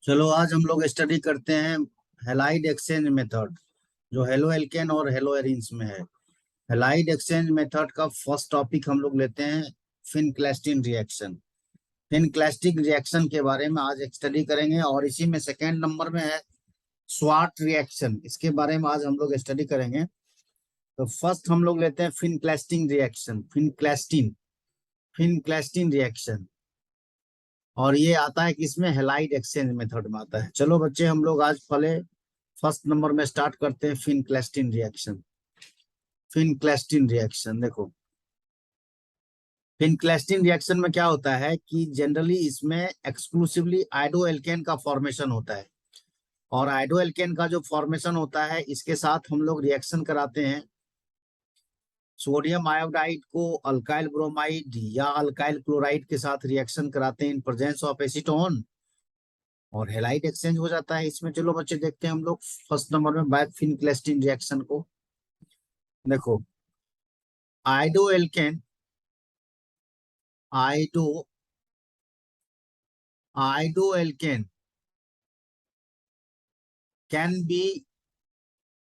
चलो आज हम लोग स्टडी करते हैं हैलाइड एक्सचेंज मेथड जो हेलो एल्केन और हेलो एरिन्स में है। हैलाइड एक्सचेंज मेथड का फर्स्ट टॉपिक हम लोग लेते हैं फिनक्लेस्टिन रिएक्शन। फिनक्लेस्टिक रिएक्शन के बारे में आज स्टडी करेंगे और इसी में सेकेंड नंबर में है स्वार्ट रिएक्शन। इसके बारे में आज हम लोग स्टडी करेंगे। तो फर्स्ट हम लोग लेते हैं फिनक्लेस्टिन रिएक्शन। फिनक्लेस्टिन फिनक्लेस्टिन रिएक्शन और ये आता है किसमें, हैलाइड एक्सचेंज मेथड में आता है। चलो बच्चे हम लोग आज पहले फर्स्ट नंबर में स्टार्ट करते हैं फिनक्लेस्टिन रिएक्शन। फिनक्लेस्टिन रिएक्शन देखो, फिनक्लेस्टिन रिएक्शन में क्या होता है कि जनरली इसमें एक्सक्लूसिवली आयोडो एल्केन का फॉर्मेशन होता है। और आयोडो एल्केन का जो फॉर्मेशन होता है इसके साथ हम लोग रिएक्शन कराते हैं सोडियम आयोडाइड को अल्काइल ब्रोमाइड या अल्काइल क्लोराइड के साथ रिएक्शन कराते हैं इन प्रेजेंस ऑफ एसीटोन और हैलाइड एक्सचेंज हो जाता है इसमें। चलो बच्चे देखते हैं हम लोग फर्स्ट नंबर में बाय फिनक्लेस्टिन रिएक्शन को। देखो, iodo alkane iodo iodo alkane can be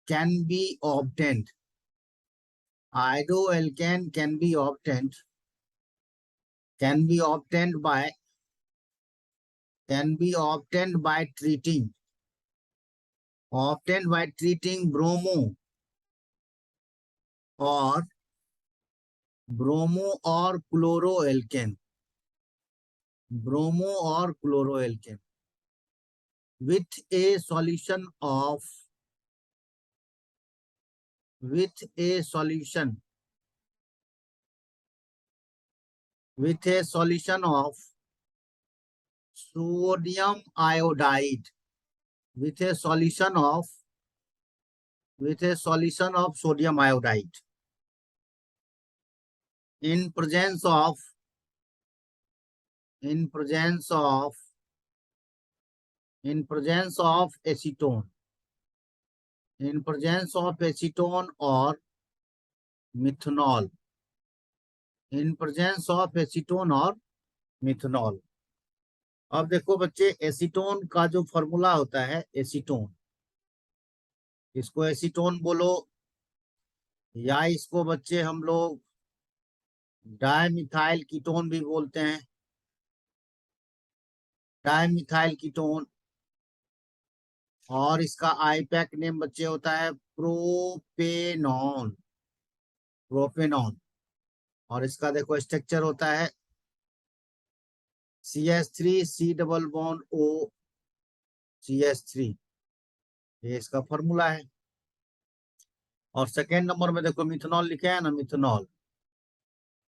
can be obtained. Iodoalkane can be obtained by treating bromo or chloroalkane with a solution of with a solution of sodium iodide with a solution of sodium iodide in presence of acetone or methanol अब देखो बच्चे, acetone का जो formula होता है acetone, इसको acetone बोलो या इसको बच्चे हम लोग डायमिथाइल कीटोन भी बोलते हैं। डायमिथाइल कीटोन और इसका आईपैक नेम बच्चे होता है प्रोपेनॉन और इसका देखो स्ट्रक्चर होता है CH3 C double bond O CH3, ये इसका फॉर्मूला है। और सेकेंड नंबर में देखो मिथनॉल लिखे हैं ना,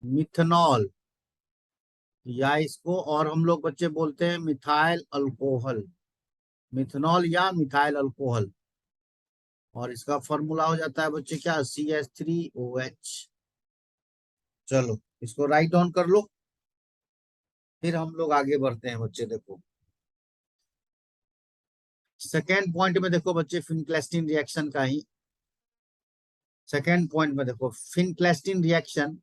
मिथनॉल या इसको और हम लोग बच्चे बोलते हैं मिथाइल अल्कोहल, मिथनॉल या मिथाइल अल्कोहल। और इसका फॉर्मूला हो जाता है बच्चे क्या, CH3OH। चलो इसको राइट डाउन कर लो, फिर हम लोग आगे बढ़ते हैं बच्चे। देखो सेकेंड पॉइंट में देखो बच्चे फिनक्लेस्टिन रिएक्शन का ही सेकेंड पॉइंट में देखो फिनक्लेस्टिन reaction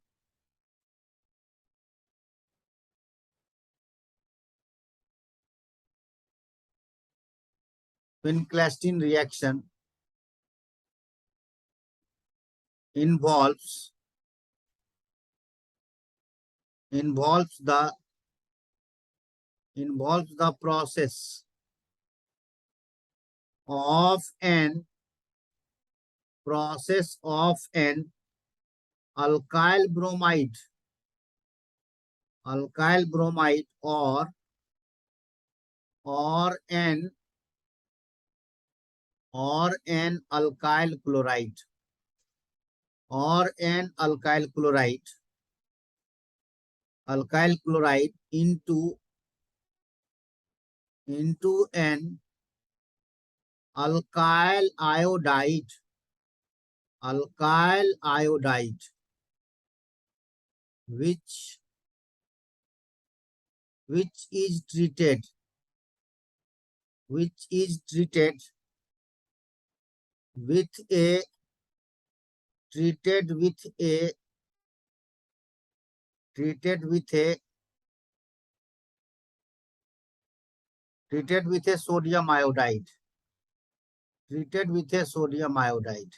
involves the process of an alkyl bromide or an alkyl chloride into an alkyl iodide which is treated with a treated with a sodium iodide, treated with a sodium iodide,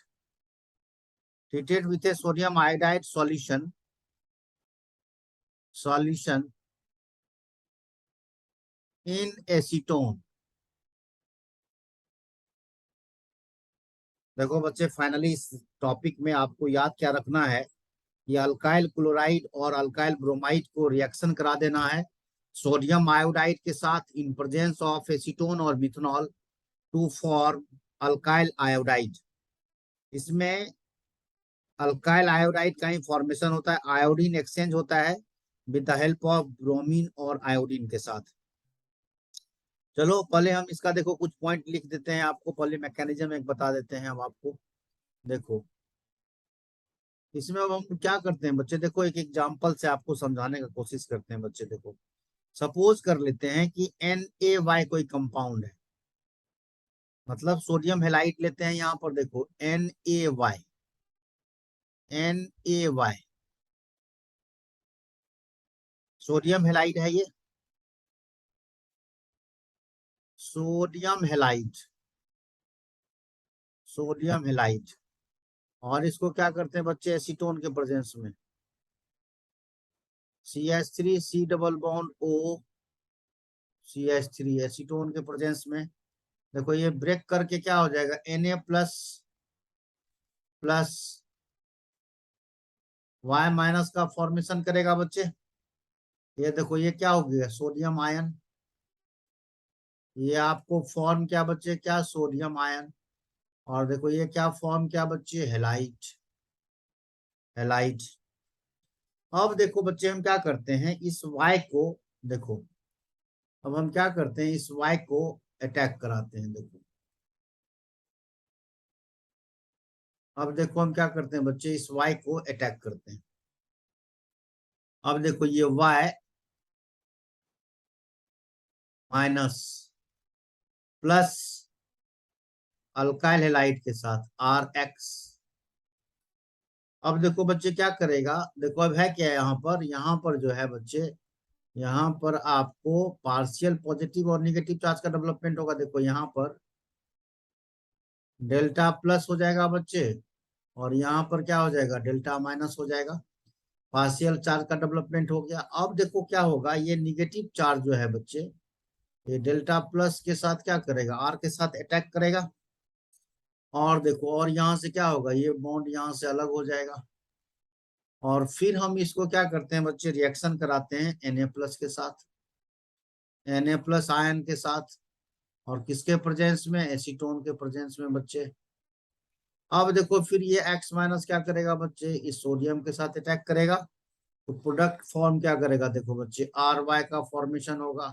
treated with a sodium iodide solution, solution in acetone। देखो बच्चे, finally इस topic में आपको याद क्या रखना है, ये अल्काइल क्लोराइड और अल्काइल ब्रोमाइड को रिएक्शन करा देना है सोडियम आयोडाइड के साथ इन प्रेजेंस ऑफ एसीटोन और methanol to form alkyl iodide. इसमें अल्काइल आयोडाइड का ही फॉर्मेशन होता है, आयोडीन एक्सचेंज होता है with the help of bromine और आयोडीन के साथ। चलो पहले हम इसका देखो कुछ पॉइंट लिख देते हैं, आपको पहले मैकेनिज्म एक बता देते हैं हम आपको। देखो इसमें अब हम क्या करते हैं बच्चे, देखो एक एग्जांपल से आपको समझाने का कोशिश करते हैं बच्चे। देखो सपोज कर लेते हैं कि NaY कोई कंपाउंड है, मतलब सोडियम हेलाइड लेते हैं यहाँ पर। देखो NaY, NaY सोडियम हेलाइड है, ये सोडियम हेलाइड, सोडियम हेलाइड। और इसको क्या करते हैं बच्चे, एसीटोन के प्रेजेंस में CH3 C double bond O CH3 acetone के प्रेजेंस में। देखो ये ब्रेक करके क्या हो जाएगा, Na plus plus Y minus का फॉर्मेशन करेगा बच्चे। ये देखो ये क्या हो गया, सोडियम आयन। ये आपको फॉर्म क्या बच्चे, क्या सोडियम आयन। और देखो ये क्या फॉर्म क्या बच्चे, हेलाइट, हेलाइट। अब देखो बच्चे हम क्या करते हैं, इस Y को देखो, अब हम क्या करते हैं, इस Y को अटैक कराते हैं। देखो अब देखो हम क्या करते हैं बच्चे, इस Y को अटैक करते हैं। अब देखो ये Y minus plus alkyl halide के साथ RX। अब देखो बच्चे क्या करेगा, देखो अब है क्या यहाँ पर जो है बच्चे, यहाँ पर आपको पार्शियल पॉजिटिव और निगेटिव चार्ज का डेवलपमेंट होगा। देखो यहाँ पर डेल्टा प्लस हो जाएगा बच्चे, और यहाँ पर क्या हो जाएगा, डेल्टा माइनस हो जाएगा। पार्शियल चार्ज का डेवलपमेंट हो गया। अब देखो क्या होगा, ये निगेटिव चार्ज जो है बच्चे, ये डेल्टा प्लस के साथ क्या करेगा, R के साथ अटैक करेगा। और देखो और यहाँ से क्या होगा, ये बॉन्ड यहाँ से अलग हो जाएगा। और फिर हम इसको क्या करते हैं बच्चे, रिएक्शन कराते हैं Na प्लस के साथ, Na प्लस आयन के साथ। और किसके प्रेजेंस में, एसीटोन के प्रेजेंस में बच्चे। अब देखो फिर ये X माइनस क्या करेगा बच्चे, इस सोडियम के साथ अटैक करेगा, तो प्रोडक्ट फॉर्म क्या करेगा, देखो बच्चे RY का फॉर्मेशन होगा,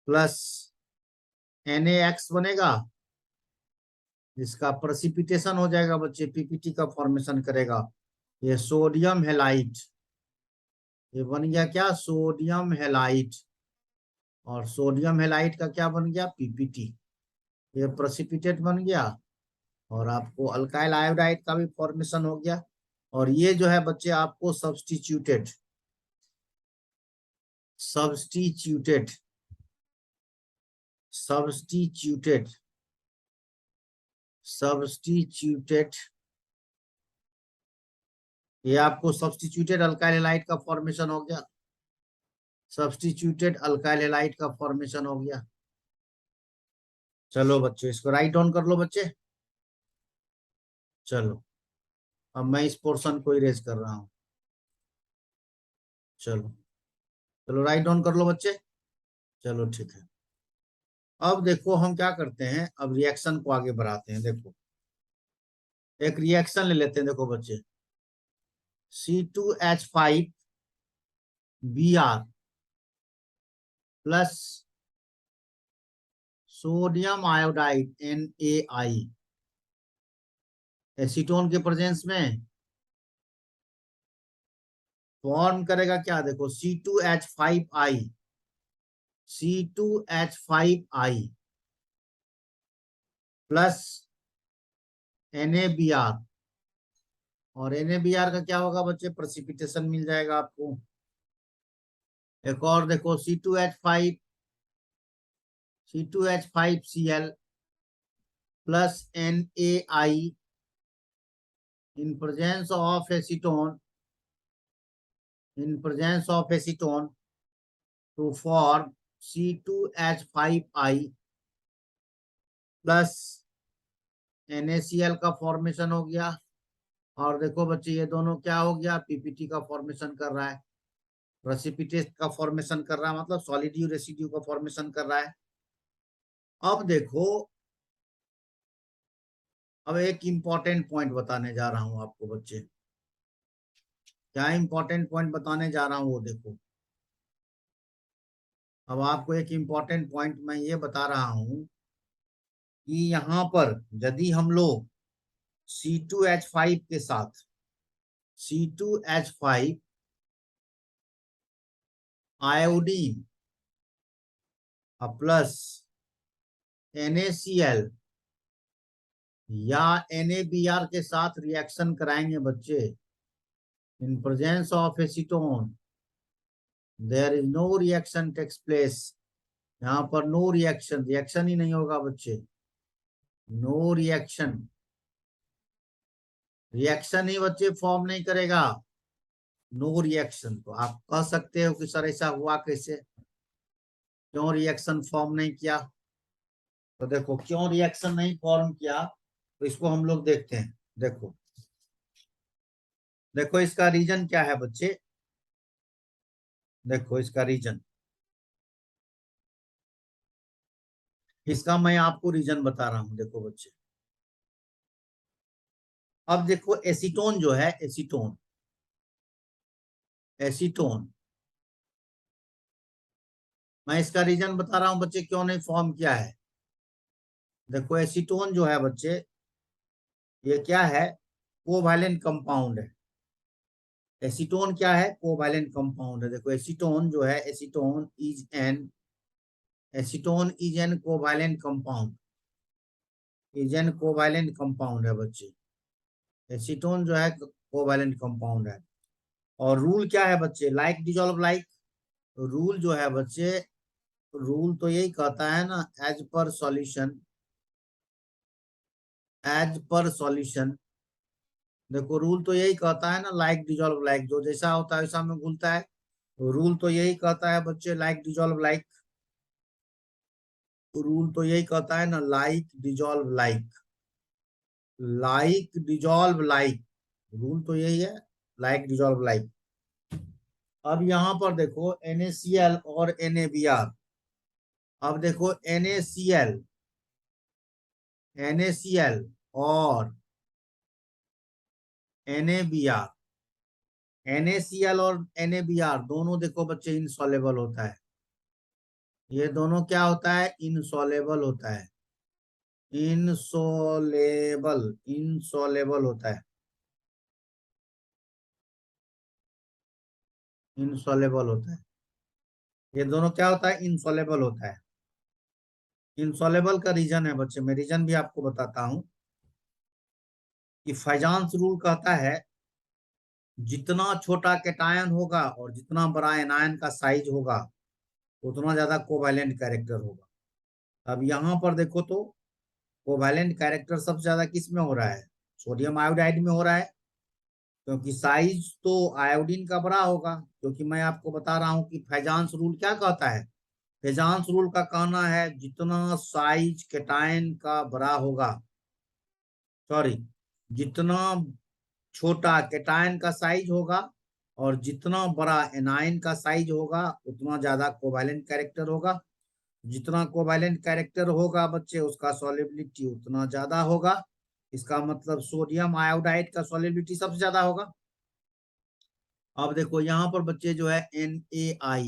प्लस NaX बनेगा, जिसका प्रेसिपिटेशन हो जाएगा बच्चे, PPT का फॉर्मेशन करेगा। ये सोडियम हेलाइड, ये बन गया क्या, सोडियम हेलाइड। और सोडियम हेलाइड का क्या बन गया, PPT, ये प्रेसिपिटेट बन गया। और आपको अल्काइल आयोडाइड का भी फॉर्मेशन हो गया। और ये जो है बच्चे आपको सब्स्टिट्यूटेड, सब्स्टिट्यूटेड, सब्स्टिट्यूटेड, सब्स्टिट्यूटेड, ये आपको सब्स्टिट्यूटेड अल्काइल हैलाइड का फॉर्मेशन हो गया, सब्स्टिट्यूटेड अल्काइल हैलाइड का फॉर्मेशन हो गया। चलो बच्चों इसको राइट डाउन कर लो बच्चे। चलो अब मैं इस पोर्शन को इरेज कर रहा हूं। चलो चलो राइट डाउन कर लो बच्चे। चलो ठीक है। अब देखो हम क्या करते हैं, अब रिएक्शन को आगे बढ़ाते हैं। देखो एक रिएक्शन ले लेते हैं, देखो बच्चे C2H5Br plus sodium iodide NaI acetone के प्रेजेंस में फॉर्म करेगा क्या, देखो C2H5I, C2H5I प्लस NaBr। और NaBr का क्या होगा बच्चे, प्रेसिपिटेशन मिल जाएगा आपको। एक और देखो C2H5 C2H5Cl plus NaI in presence of acetone to form C2H5I plus NaCl का फॉर्मेशन हो गया। और देखो बच्चे ये दोनों क्या हो गया, पीपीटी का फॉर्मेशन कर रहा है, प्रेसिपिटेट का फॉर्मेशन कर रहा है, मतलब सॉलिड रेसिड्यू का फॉर्मेशन कर रहा है। अब देखो, अब एक इंपॉर्टेंट पॉइंट बताने जा रहा हूं आपको बच्चे। क्या इंपॉर्टेंट पॉइंट बताने जा रहा हूं वो देखो। अब आपको एक इंपॉर्टेंट पॉइंट मैं ये बता रहा हूं कि यहाँ पर यदि हम लोग C2H5 के साथ C2H5 आयोडीन प्लस NaCl या NaBr के साथ रिएक्शन कराएंगे बच्चे, in presence of acetone there is no reaction takes place. यहाँ पर नो रिएक्शन, रिएक्शन ही नहीं होगा बच्चे, नो रिएक्शन, रिएक्शन ही बच्चे फॉर्म नहीं करेगा, नो रिएक्शन। तो आप कह सकते हो कि सर ऐसा हुआ कैसे, क्यों रिएक्शन फॉर्म नहीं किया? तो देखो क्यों रिएक्शन नहीं फॉर्म किया, तो इसको हम लोग देखते हैं। देखो देखो इसका रीजन क्या है बच्चे, देखो इसका रीजन, इसका मैं आपको रीजन बता रहा हूं। देखो बच्चे, अब देखो एसीटोन जो है, एसीटोन एसीटोन मैं इसका रीजन बता रहा हूं बच्चे क्यों नहीं फॉर्म किया है। देखो एसीटोन जो है बच्चे, ये क्या है, कोवैलेंट कंपाउंड है। एसीटोन क्या है, कोवैलेंट कंपाउंड है। देखो एसीटोन जो है, acetone is an covalent compound, is an covalent compound है बच्चे। एसीटोन जो है कोवैलेंट कंपाउंड है। और रूल क्या है बच्चे, लाइक डिजॉल्व लाइक। रूल जो है बच्चे, रूल तो यही कहता है ना, as per solution, as per solution. देखो रूल तो यही कहता है ना, लाइक डिजॉल्व लाइक, जो जैसा होता है वैसा में घुलता है। तो रूल तो यही कहता है बच्चे, लाइक डिजॉल्व लाइक। रूल तो यही कहता है ना, like dissolve like, like dissolve like, rule तो यही है, लाइक डिजॉल्व लाइक। अब यहाँ पर देखो NaCl और NaBr। अब देखो NaCl, NaCl और NaBr, NaCl और NaBr दोनों देखो बच्चे इनसॉल्युबल होता है। ये दोनों क्या होता है, इनसॉल्युबल होता है, इनसॉल्युबल, इनसॉल्युबल होता है, इनसॉल्युबल होता है। ये दोनों क्या होता है, इनसॉल्युबल होता है। इनसॉल्युबल का रीजन है बच्चे, मैं रीजन भी आपको बताता हूं कि फाइजान्स रूल कहता है जितना छोटा कैटायन होगा और जितना बड़ा एनायन का साइज होगा उतना ज्यादा कोवैलेंट कैरेक्टर होगा। अब यहाँ पर देखो तो कोवैलेंट कैरेक्टर सबसे ज्यादा किस में हो रहा है, सोडियम आयोडाइड में हो रहा है, क्योंकि साइज तो आयोडीन का बड़ा होगा। क्योंकि मैं आपको बता रहा हूँ कि फैजान्स रूल क्या कहता है, फैजान्स रूल का कहना है जितना साइज कैटायन का बड़ा होगा, सॉरी, जितना छोटा कैटायन का साइज होगा और जितना बड़ा एनायन का साइज होगा उतना ज्यादा कोवैलेंट कैरेक्टर होगा। जितना कोवैलेंट कैरेक्टर होगा बच्चे उसका सॉल्युबिलिटी उतना ज्यादा होगा। इसका मतलब सोडियम आयोडाइड का सॉल्युबिलिटी सबसे ज्यादा होगा। अब देखो यहाँ पर बच्चे जो है NaI,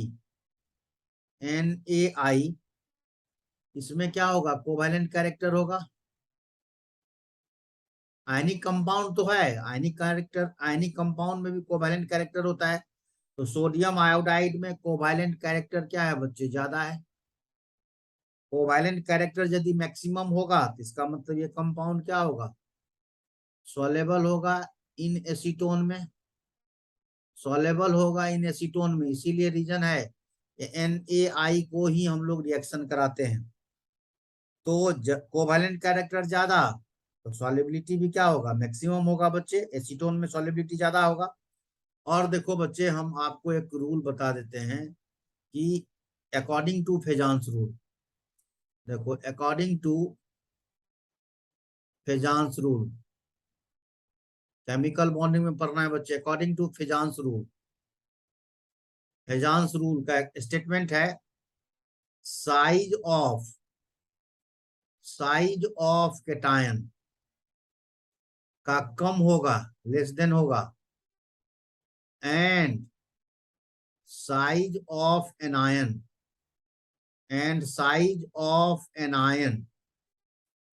NaI इसमें क्या होगा, कोवैलेंट कैरेक्टर होगा। आयनिक कंपाउंड तो है, आयनिक कैरेक्टर, आयनिक कंपाउंड में भी कोवैलेंट कैरेक्टर होता है। तो सोडियम आयोडाइड में कोवैलेंट कैरेक्टर क्या है बच्चे, ज्यादा है। कोवैलेंट कैरेक्टर यदि मैक्सिमम होगा तो इसका मतलब ये कंपाउंड क्या होगा, सॉल्युबल होगा इन एसीटोन में, सॉल्युबल होगा इन एसीटोन में। इसीलिए रीजन है NaI को ही हम लोग रिएक्शन कराते हैं। तो कोवैलेंट कैरेक्टर ज्यादा तो सॉल्युबिलिटी भी क्या होगा, मैक्सिमम होगा बच्चे। एसीटोन में सॉल्युबिलिटी ज्यादा होगा। और देखो बच्चे, हम आपको एक रूल बता देते हैं कि अकॉर्डिंग टू फेजांस रूल, देखो according to Fajans rule, chemical bonding में पढ़ना है बच्चे। According to Fajans rule, Fajans rule का एक स्टेटमेंट है, साइज ऑफ कैटायन का कम होगा, लेस देन होगा, एंड साइज ऑफ एनायन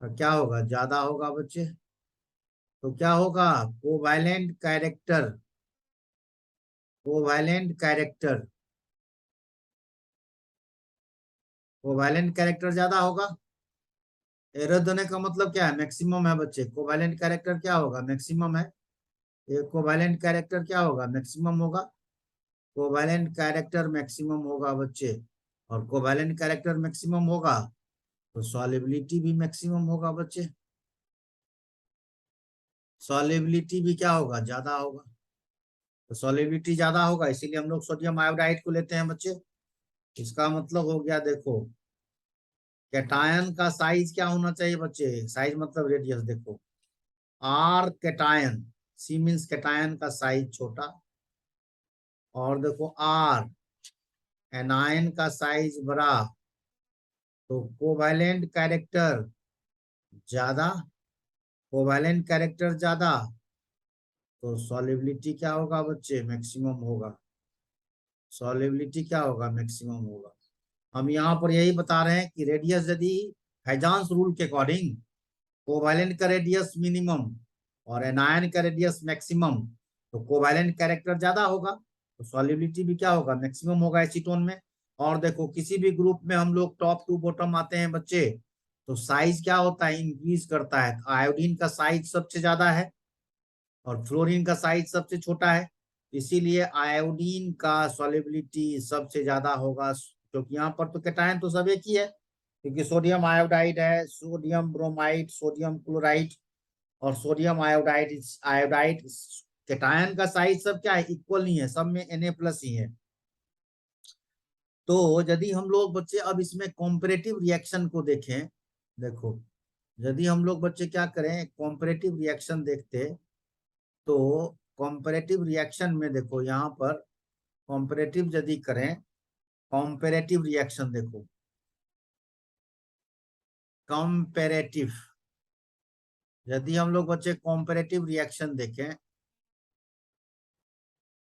का क्या होगा, ज्यादा होगा बच्चे। तो क्या होगा, covalent character covalent character covalent character ज्यादा होगा। एरर देने का मतलब क्या है, मैक्सिमम है बच्चे। कोवैलेंट कैरेक्टर क्या होगा, मैक्सिमम है। ये कोवैलेंट कैरेक्टर क्या होगा, मैक्सिमम होगा। कोवैलेंट कैरेक्टर मैक्सिमम होगा बच्चे। और कोवैलेंट कैरेक्टर मैक्सिमम होगा तो सॉल्युबिलिटी भी मैक्सिमम होगा बच्चे। सॉल्युबिलिटी भी क्या होगा, ज्यादा होगा। तो सॉल्युबिलिटी ज्यादा होगा, इसीलिए हम लोग सोडियम आयोडाइड को लेते हैं बच्चे। इसका मतलब हो गया, देखो कैटायन का साइज क्या होना चाहिए बच्चे, साइज मतलब रेडियस। देखो R cation, C means cation का साइज छोटा, और देखो आर एनायन का साइज बड़ा, तो कोवैलेंट कैरेक्टर ज्यादा। कोवैलेंट कैरेक्टर ज्यादा तो सॉल्युबिलिटी क्या होगा बच्चे, मैक्सिमम होगा। सॉल्युबिलिटी क्या होगा, मैक्सिमम होगा। हम यहाँ पर यही बता रहे हैं कि रेडियस यदि हैजान्स रूल के अकॉर्डिंग कोवैलेंट का रेडियस मिनिमम और एनायन का रेडियस मैक्सिमम, तो कोवैलेंट कैरेक्टर ज्यादा होगा तो सॉल्युबिलिटी भी क्या होगा, मैक्सिमम होगा एसीटोन में। और देखो किसी भी ग्रुप में हम लोग टॉप टू बॉटम आते हैं बच्चे, तो साइज क्या होता है, इंक्रीज करता है। आयोडीन का साइज सबसे ज्यादा है और फ्लोरीन का साइज सबसे छोटा है, इसीलिए आयोडीन का सॉल्युबिलिटी सबसे ज्यादा होगा। क्योंकि यहाँ पर तो कैटायन तो सब एक ही है, क्योंकि सोडियम आयोडाइड है, सोडियम ब्रोमाइड, सोडियम क्लोराइड और सोडियम आयोडाइड। आयोडाइड कैटायन का साइज सब क्या है, इक्वल नहीं है, सब में Na+ ही है। तो यदि हम लोग बच्चे अब इसमें कॉम्परेटिव रिएक्शन को देखें, देखो यदि हम लोग बच्चे क्या करें, कॉम्परेटिव रिएक्शन देखते, तो कॉम्परेटिव रिएक्शन में देखो यहाँ पर कॉम्परेटिव यदि करें, कॉम्परेटिव रिएक्शन देखो, कॉम्परेटिव यदि हम लोग बच्चे कॉम्परेटिव रिएक्शन देखें,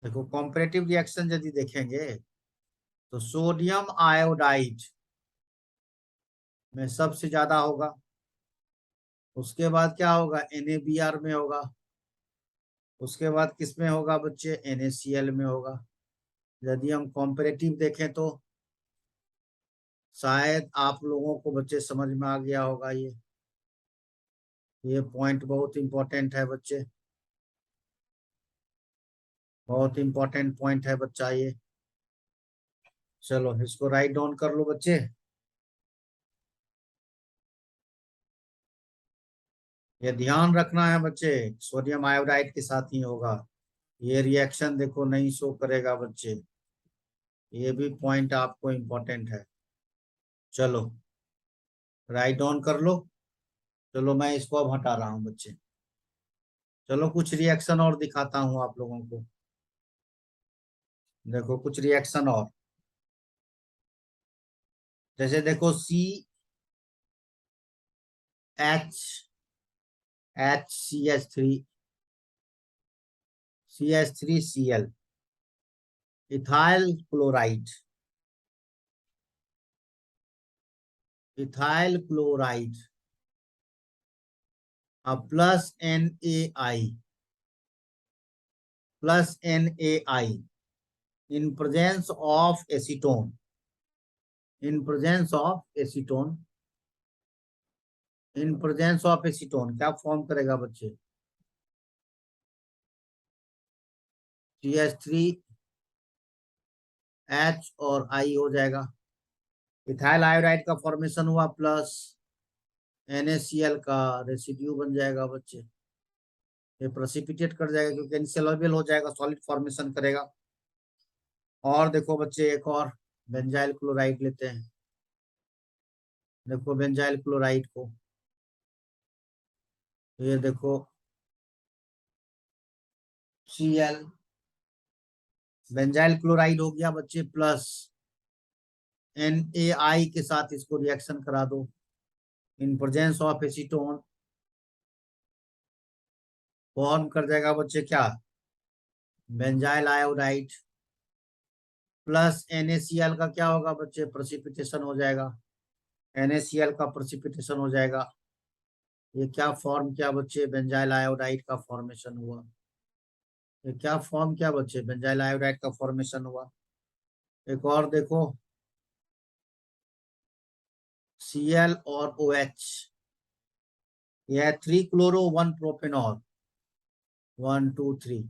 देखो कॉम्परेटिव रिएक्शन यदि देखेंगे तो सोडियम आयोडाइड में सबसे ज्यादा होगा। उसके बाद क्या होगा, NaBr में होगा। उसके बाद किस में होगा बच्चे, NaCl में होगा। यदि हम कॉम्परेटिव देखें तो शायद आप लोगों को बच्चे समझ में आ गया होगा। ये पॉइंट बहुत इंपॉर्टेंट है बच्चे, बहुत इंपॉर्टेंट पॉइंट है बच्चा ये। चलो इसको राइट डाउन कर लो बच्चे। ये ध्यान रखना है बच्चे, सोडियम आयोडाइड के साथ ही होगा। ये रिएक्शन देखो नहीं शो करेगा बच्चे, ये भी पॉइंट आपको इम्पोर्टेंट है। चलो राइट डाउन कर लो। चलो मैं इसको अब हटा रहा हूँ बच्चे। चलो कुछ रिएक्शन और दिखाता हूँ आप लोगों को। देखो कुछ रिएक्शन और, जैसे देखो H CH3Cl, ethyl chloride, ethyl chloride अब plus NaI in presence of acetone, in presence of acetone, in presence of acetone क्या फॉर्म करेगा बच्चे, CH3H और I हो जाएगा। इथाइल आयोडाइड का फॉर्मेशन हुआ प्लस, NaCl का रेसिड्यू बन जाएगा बच्चे, ये प्रेसिपिटेट कर जाएगा क्योंकि इनसॉल्युबल हो जाएगा, सॉलिड फॉर्मेशन करेगा। और देखो बच्चे एक और बेंजाइल क्लोराइड लेते हैं। देखो बेंजाइल क्लोराइड को, ये देखो Cl, बेंजाइल क्लोराइड हो गया बच्चे, प्लस NaI के साथ इसको रिएक्शन करा दो इन प्रेजेंस ऑफ एसीटोन, फॉर्म कर जाएगा बच्चे क्या, बेंजाइल आयोडाइड, प्लस NaCl का क्या होगा बच्चे, प्रेसिपिटेशन हो जाएगा, NaCl का प्रेसिपिटेशन हो जाएगा। ये क्या फॉर्म किया बच्चे, बेंजाइल आयोडाइड का फॉर्मेशन हुआ। ये क्या फॉर्म किया बच्चे, बेंजाइल आयोडाइड का फॉर्मेशन हुआ। एक और देखो Cl और OH, यह 3 chloro 1 propanol, 1 2 3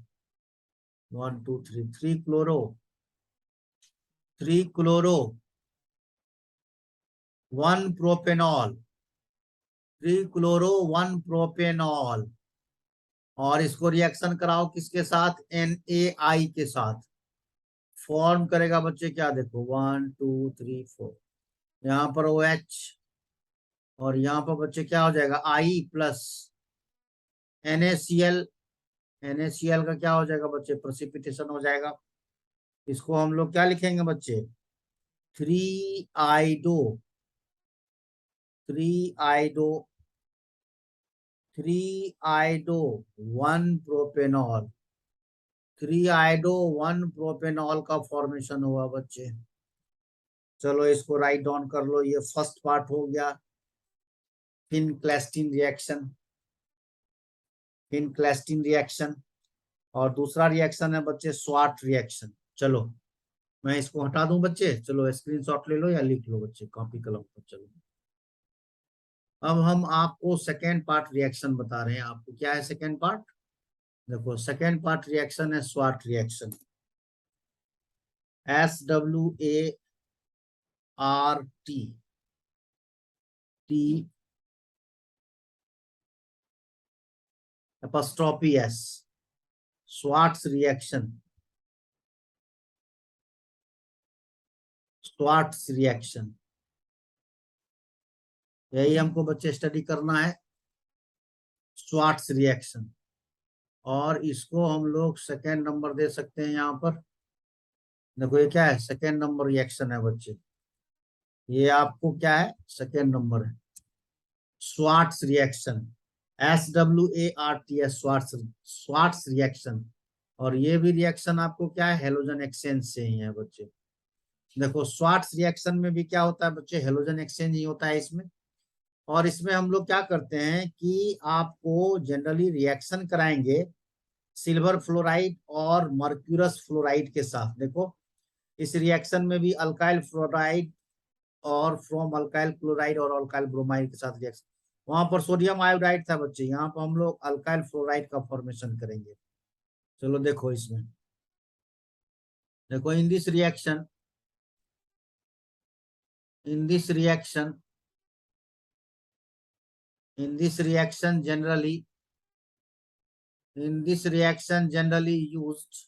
1 2 3 3 chloro 1 propanol, 3 chloro 1 propanol, और इसको रिएक्शन कराओ किसके साथ, NaI के साथ, फॉर्म करेगा बच्चे क्या, देखो 1 2 3 4, यहाँ पर OH, और यहाँ पर बच्चे क्या हो जाएगा, I प्लस NaCl, NaCl का क्या हो जाएगा बच्चे, प्रेसिपिटेशन हो जाएगा। इसको हम लोग क्या लिखेंगे बच्चे, 3 आइडो 3 आइडो 3 आइडो 1 प्रोपेनॉल, 3 आइडो 1 प्रोपेनॉल का फॉर्मेशन हुआ बच्चे। चलो इसको राइट डाउन कर लो, ये फर्स्ट पार्ट हो गया, फिन क्लैस्टीन रिएक्शन। और दूसरा रिएक्शन है बच्चे स्वाट रिएक्शन। चलो मैं इसको हटा दूं बच्चे, चलो स्क्रीनशॉट ले लो या लिख लो बच्चे कॉपी कलम पर। चलो अब हम आपको सेकेंड पार्ट रिएक्शन बता रहे हैं। आपको क्या है सेकेंड पार्ट, देखो सेकेंड पार्ट रिएक्शन है Swart reaction, SWART, T apostrophe S, Swarts reaction, Swarts reaction, यही हमको बच्चे स्टडी करना है, स्वाट्स रिएक्शन। और इसको हम लोग सेकेंड नंबर दे सकते हैं यहाँ पर। देखो ये क्या है, सेकेंड नंबर रिएक्शन है बच्चे, ये आपको क्या है, सेकेंड नंबर है, Swarts reaction, SWART, Swarts reaction. और ये भी रिएक्शन आपको क्या है, हेलोजन एक्सचेंज से ही है बच्चे। देखो स्वाट्स रिएक्शन में भी क्या होता है बच्चे, हेलोजन एक्सचेंज ही होता है इसमें। और इसमें हम लोग क्या करते हैं कि आपको जनरली रिएक्शन कराएंगे सिल्वर फ्लोराइड और मर्क्यूरस फ्लोराइड के साथ। देखो इस रिएक्शन में भी अल्काइल फ्लोराइड और फ्रॉम अल्काइल क्लोराइड और अल्काइल ब्रोमाइड के साथ रिएक्शन, वहां पर सोडियम आयोडाइड था बच्चे, यहाँ पर हम लोग अल्काइल फ्लोराइड का फॉर्मेशन करेंगे। चलो देखो इसमें, देखो in this reaction in this reaction generally used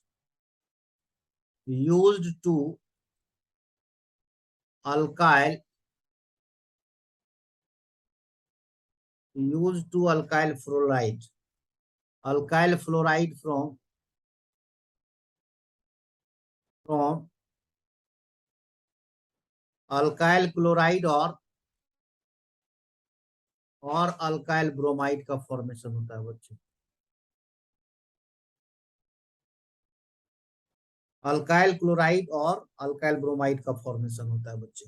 to alkyl fluoride from alkyl chloride और अल्काइल ब्रोमाइड का फॉर्मेशन होता है बच्चों। अल्काइल क्लोराइड और अल्काइल ब्रोमाइड का फॉर्मेशन होता है बच्चे।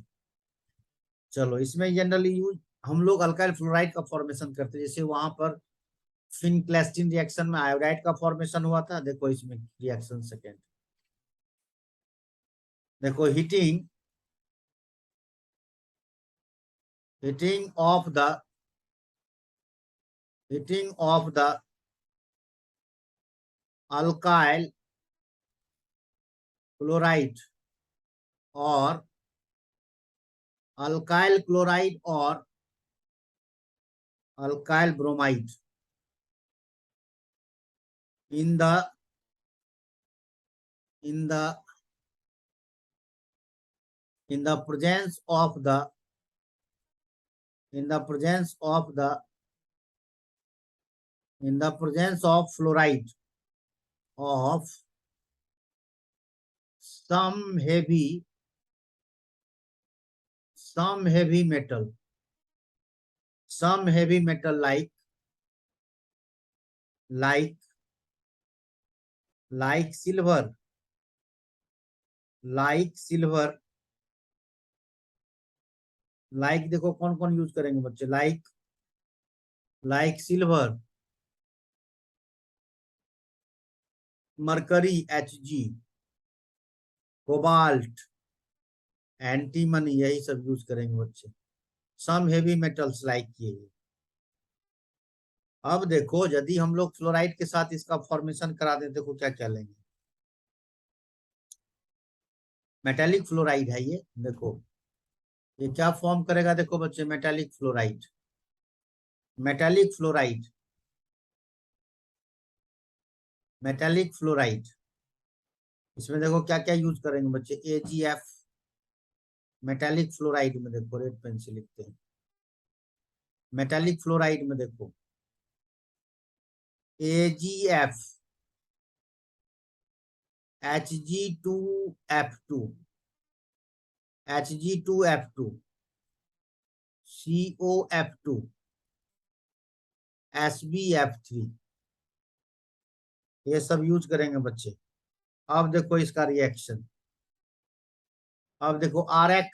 चलो इसमें जनरली यूज हम लोग अल्काइल फ्लोराइड का फॉर्मेशन करते हैं, जैसे वहां पर फिनक्लेस्टीन रिएक्शन में आयोडाइड का फॉर्मेशन हुआ था। देखो इसमें रिएक्शन सेकेंड, देखो heating of the alkyl chloride और alkyl bromide in in the in the presence of the in the presence of the in the presence of fluoride of some heavy some heavy metal some heavy metal like like silver like silver like देखो कौन कौन use करेंगे बच्चे like silver mercury Hg cobalt antimony यही सब use करेंगे बच्चे some heavy metals like ये। अब देखो यदि हम लोग फ्लोराइड के साथ इसका फॉर्मेशन करा दें देखो क्या क्या लेंगे। मेटालिक फ्लोराइड है ये देखो ये क्या फॉर्म करेगा देखो बच्चे metallic fluoride metallic fluoride metallic fluoride इसमें देखो क्या क्या यूज करेंगे बच्चे AgF मेटालिक फ्लोराइड में देखो रेड पेन से लिखते हैं मेटालिक फ्लोराइड में देखो AgF Hg2F2 Hg2F2 COF2 SbF3 ये सब यूज करेंगे बच्चे। अब देखो इसका रिएक्शन अब देखो RX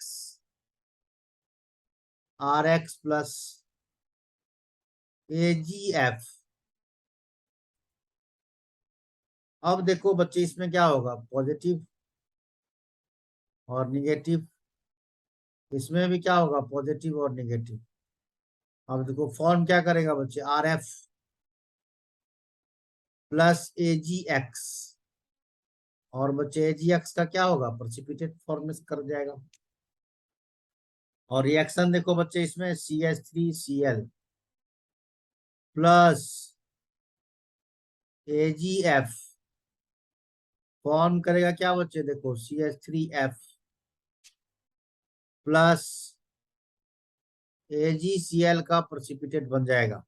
प्लस AgF अब देखो बच्चे इसमें क्या होगा पॉजिटिव और निगेटिव इसमें भी क्या होगा पॉजिटिव और निगेटिव। अब देखो फॉर्म क्या करेगा बच्चे RF प्लस AgX और बच्चे AgX का क्या होगा प्रेसिपिटेट फॉर्म कर जाएगा। और रिएक्शन देखो बच्चे इसमें CH3Cl प्लस AgF फॉर्म करेगा क्या बच्चे देखो CH3F प्लस AgCl का प्रेसिपिटेट बन जाएगा।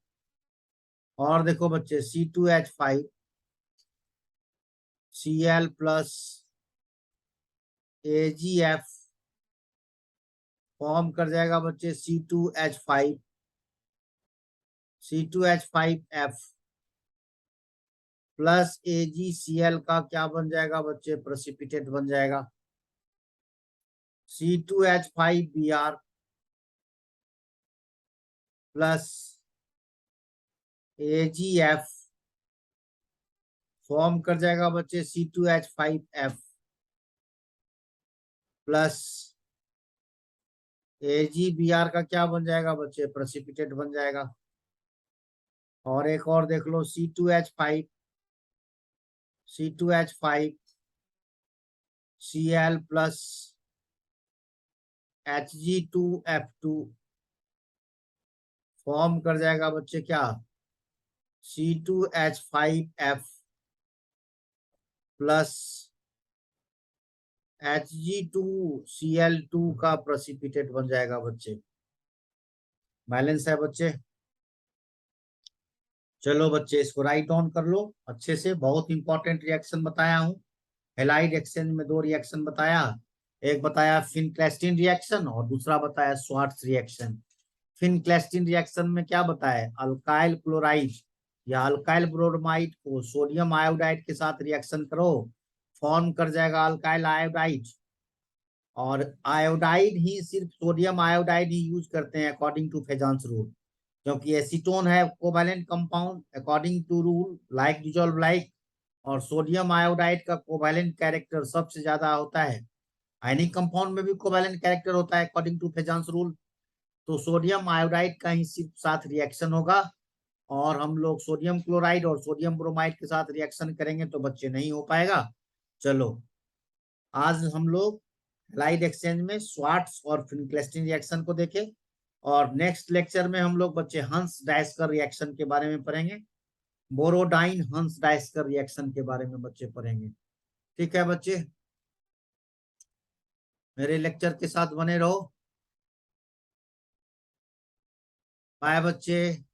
और देखो बच्चे C2H5 Cl plus AgF form कर जाएगा बच्चे C2H5F प्लस AgCl का क्या बन जाएगा बच्चे प्रेसिपिटेट बन जाएगा C2H5Br प्लस AgF फॉर्म कर जाएगा बच्चे C2H5F प्लस AgBr का क्या बन जाएगा बच्चे प्रेसिपिटेट बन जाएगा। और एक और देख लो C2H5 Cl plus Hg2F2 form कर जाएगा बच्चे क्या C2H5F प्लस Hg2Cl2 का प्रेसिपिटेट बन जाएगा बच्चे। बैलेंस है बच्चे। चलो बच्चे इसको राइट डाउन कर लो अच्छे से। बहुत इंपॉर्टेंट रिएक्शन बताया हूं। हेलाइड एक्सचेंज में दो रिएक्शन बताया एक बताया फिनक्लेस्टीन रिएक्शन और दूसरा बताया स्वार्ट्ज रिएक्शन। फिनक्लेस्टीन रिएक्शन में क्या बताया अल्काइल क्लोराइड या अल्काइल ब्रोमाइड को सोडियम आयोडाइड के साथ रिएक्शन करो फॉर्म कर जाएगा अल्काइल आयोडाइड। और आयोडाइड ही सिर्फ सोडियम आयोडाइड ही यूज करते हैं अकॉर्डिंग टू फेजांस रूल क्योंकि एसीटोन है covalent compound according to rule like dissolve like. और सोडियम आयोडाइड का कोवैलेंट कैरेक्टर सबसे ज्यादा होता है। आयनिक कंपाउंड में भी कोवैलेंट कैरेक्टर होता है अकॉर्डिंग टू फेजांस रूल। तो सोडियम आयोडाइड का ही सिर्फ साथ रिएक्शन होगा और हम लोग सोडियम क्लोराइड और सोडियम ब्रोमाइड के साथ रिएक्शन करेंगे तो बच्चे नहीं हो पाएगा। चलो आज हम लोग हेलाइड एक्सचेंज में स्वार्ट्ज और फिनक्लेस्टीन रिएक्शन को देखें। और नेक्स्ट लेक्चर में हम लोग बच्चे हंस डायस्कर रिएक्शन के बारे में पढ़ेंगे। बोरोडाइन हंस डायस्कर रिएक्शन के बारे में बच्चे पढ़ेंगे। ठीक है बच्चे, मेरे लेक्चर के साथ बने रहो। बाय बच्चे।